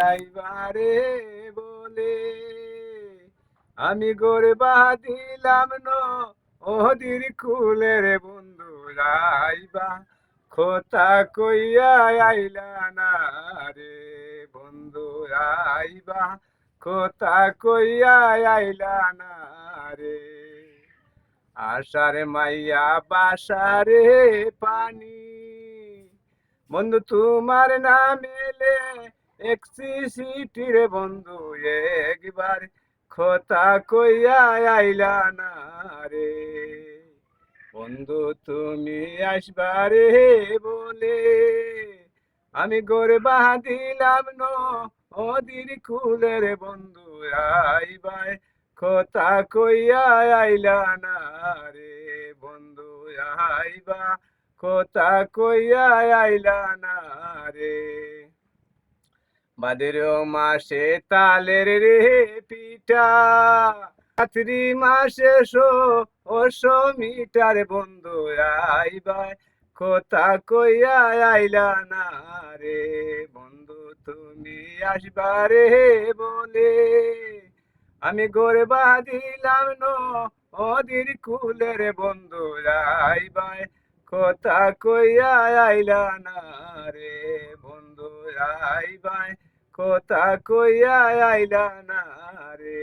আইবারে বলে আমি গড়ে বাঁধিলাম ওদির কুলের বন্ধু আইবা কথা কইয়া আইলা না রে বন্ধু আইবা কথা কইয়া আইলা না রে আশারে মাইয়া বাসারে পানি বন্ধু তোমার নামেলে সিটির বন্ধু একবার কথা কইয়া আইলা না রে বন্ধু তুমি আসবারে বলে আমি গড়ে বাঁধিলাম ওদির কুলের বন্ধু আইবাই কথা কইয়া আইলা না রে বন্ধু আইবা কথা কইয়া আইলা না রে ভাদ্র মাসে তালের রে পিঠা কার্তিক মাসে মিটার বন্ধু আইবাই কথা কইয়া আইলা না রে বন্ধু তুমি আসবারে বলে আমি গড়ে বাঁধিলাম ওদির কুলের বন্ধু আইবাই কথা কইয়া আইলা না রে বন্ধু আইবাই কথা কইয়া আইলা না রে।